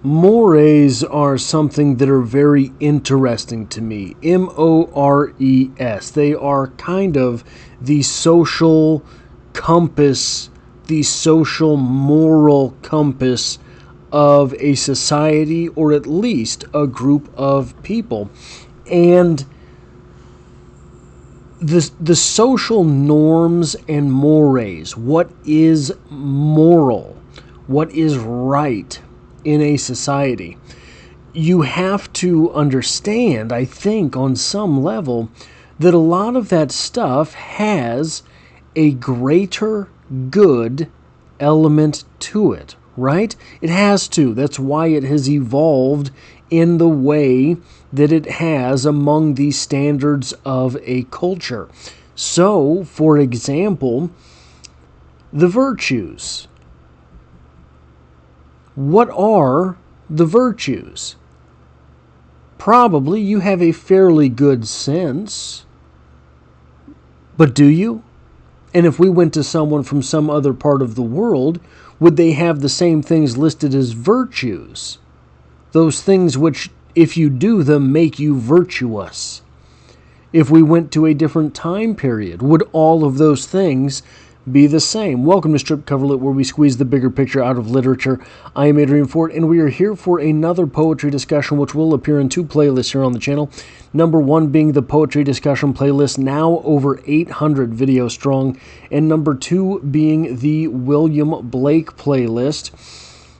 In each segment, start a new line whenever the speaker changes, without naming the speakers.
Mores are something that are very interesting to me. Mores. They are kind of the social compass, the social moral compass of a society, or at least a group of people. And the social norms and mores, what is moral, what is right in a society, you have to understand, I think, on some level, that a lot of that stuff has a greater good element to it, right? It has to. That's why it has evolved in the way that it has among the standards of a culture. So, for example, the virtues. What are the virtues? Probably you have a fairly good sense. But do you? And if we went to someone from some other part of the world, would they have the same things listed as virtues? Those things which, if you do them, make you virtuous. If we went to a different time period, would all of those things be the same? Welcome to Strip Coverlet, where we squeeze the bigger picture out of literature. I am Adrian Fort, and we are here for another poetry discussion, which will appear in two playlists here on the channel. Number one being the poetry discussion playlist, now over 800 videos strong, and number two being the William Blake playlist.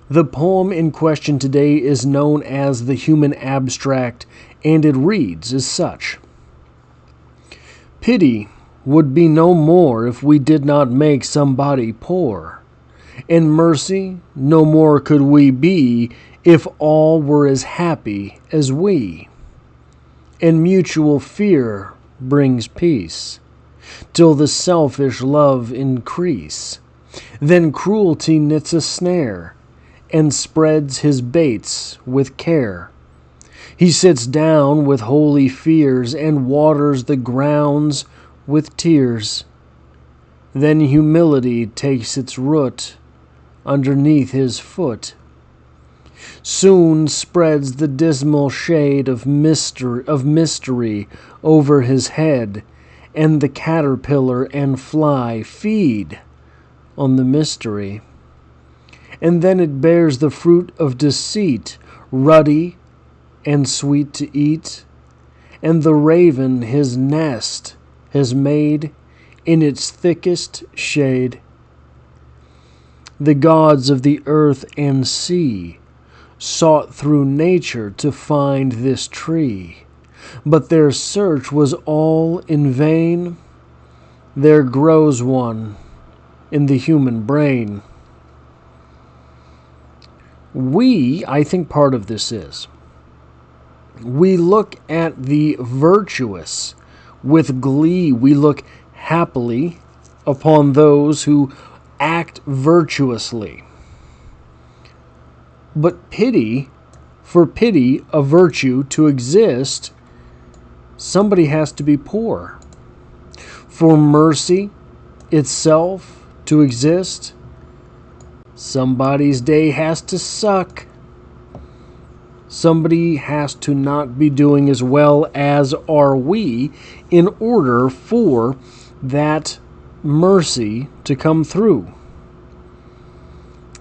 The poem in question today is known as The Human Abstract, and it reads as such. Pity would be no more if we did not make somebody poor. And mercy no more could we be if all were as happy as we. And mutual fear brings peace, till the selfish love increase. Then cruelty knits a snare, and spreads his baits with care. He sits down with holy fears, and waters the grounds with tears. Then humility takes its root underneath his foot. Soon spreads the dismal shade of mystery over his head, and the caterpillar and fly feed on the mystery. And then it bears the fruit of deceit, ruddy and sweet to eat, and the raven his nest has made in its thickest shade. The gods of the earth and sea sought through nature to find this tree, but their search was all in vain. There grows one in the human brain. I think part of this is, we look at the virtuous with glee. We look happily upon those who act virtuously. But for pity, a virtue to exist, somebody has to be poor. For mercy itself to exist, somebody's day has to suck. Somebody has to not be doing as well as are we in order for that mercy to come through.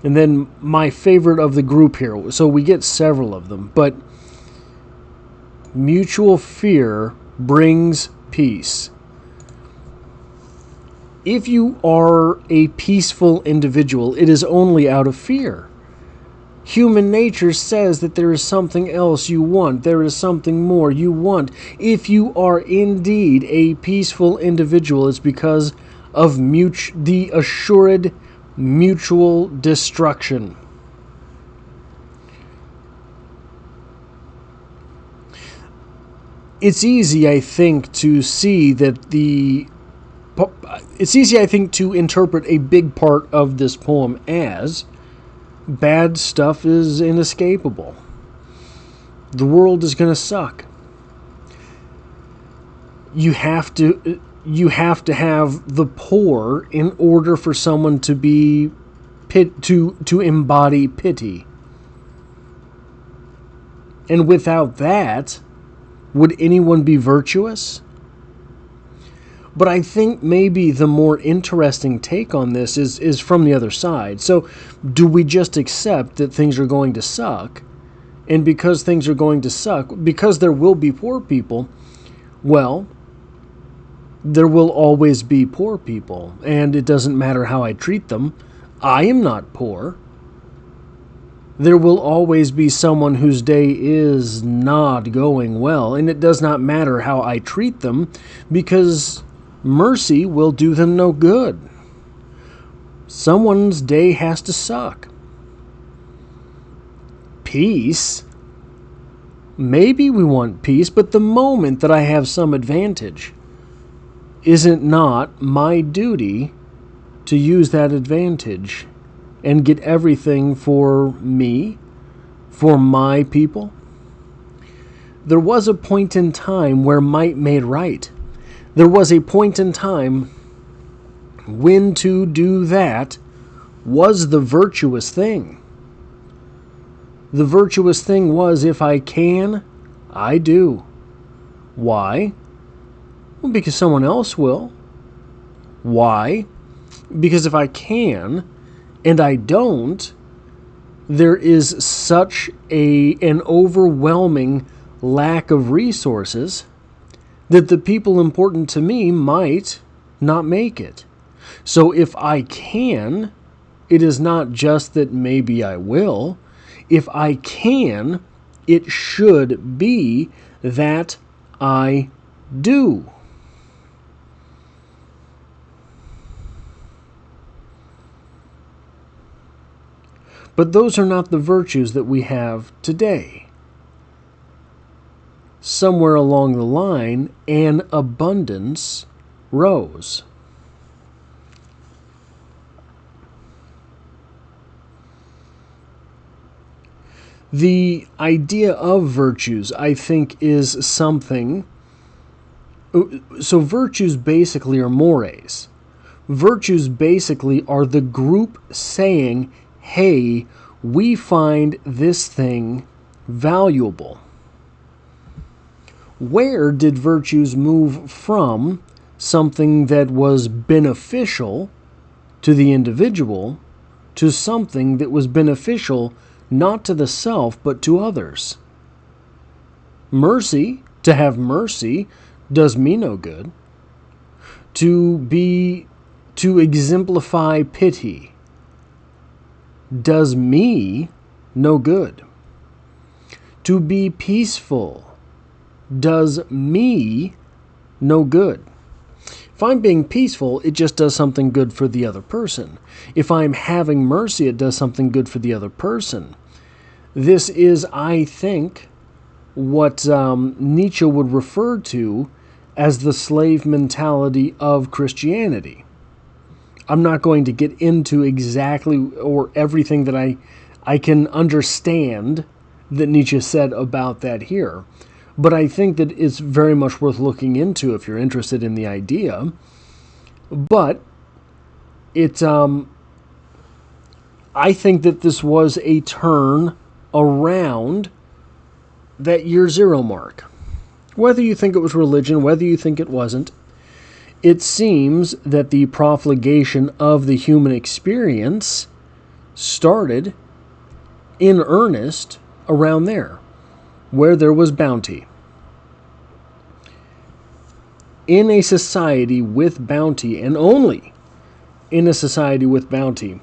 And then my favorite of the group here, so we get several of them, but mutual fear brings peace. If you are a peaceful individual, it is only out of fear. Human nature says that there is something else you want. There is something more you want. If you are indeed a peaceful individual, it's because of the assured mutual destruction. It's easy, I think, to interpret a big part of this poem as bad stuff is inescapable. The world is going to suck. You have to have the poor in order for someone to be to embody pity. And without that, would anyone be virtuous? But I think maybe the more interesting take on this is from the other side. So, do we just accept that things are going to suck? And because things are going to suck, because there will be poor people, well, there will always be poor people. And it doesn't matter how I treat them. I am not poor. There will always be someone whose day is not going well. And it does not matter how I treat them, because mercy will do them no good. Someone's day has to suck. Peace? Maybe we want peace, but the moment that I have some advantage, is it not my duty to use that advantage and get everything for me, for my people? There was a point in time where might made right. There was a point in time when to do that was the virtuous thing. The virtuous thing was, if I can, I do. Why? Well, because someone else will. Why? Because if I can and I don't, there is such an overwhelming lack of resources that the people important to me might not make it. So if I can, it is not just that maybe I will. If I can, it should be that I do. But those are not the virtues that we have today. Somewhere along the line, an abundance rose. The idea of virtues, I think, is something. So virtues basically are mores. Virtues basically are the group saying, hey, we find this thing valuable. Where did virtues move from something that was beneficial to the individual to something that was beneficial not to the self but to others? Mercy, to have mercy, does me no good. To exemplify pity does me no good. To be peaceful does me no good. If I'm being peaceful, it just does something good for the other person. If I'm having mercy, it does something good for the other person. This is, I think, what Nietzsche would refer to as the slave mentality of Christianity. I'm not going to get into exactly or everything that I can understand that Nietzsche said about that here. But I think that it's very much worth looking into if you're interested in the idea. But I think that this was a turn around that year zero mark. Whether you think it was religion, whether you think it wasn't, it seems that the profligation of the human experience started in earnest around there, where there was bounty. In a society with bounty, and only in a society with bounty,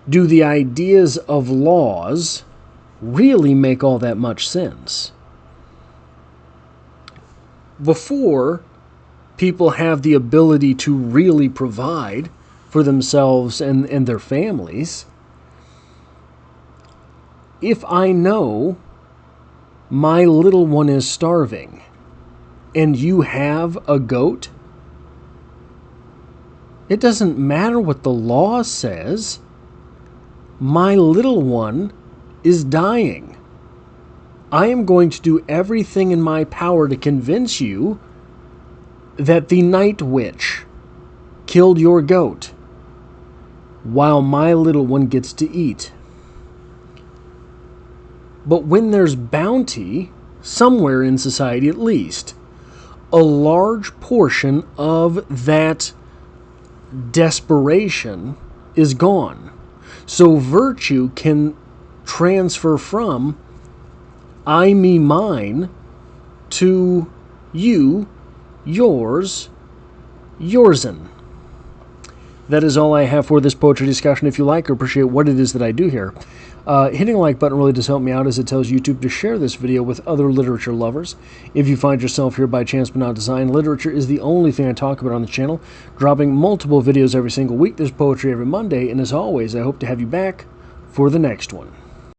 do the ideas of laws really make all that much sense. Before people have the ability to really provide for themselves and their families, if I know my little one is starving and you have a goat, it doesn't matter what the law says. My little one is dying. I am going to do everything in my power to convince you that the night witch killed your goat while my little one gets to eat. But when there's bounty, somewhere in society at least, a large portion of that desperation is gone. So virtue can transfer from I, me, mine to you, yours, yoursen. That is all I have for this poetry discussion. If you like or appreciate what it is that I do here, hitting the like button really does help me out, as it tells YouTube to share this video with other literature lovers. If you find yourself here by chance but not design, literature is the only thing I talk about on the channel, dropping multiple videos every single week. There's poetry every Monday, and as always, I hope to have you back for the next one.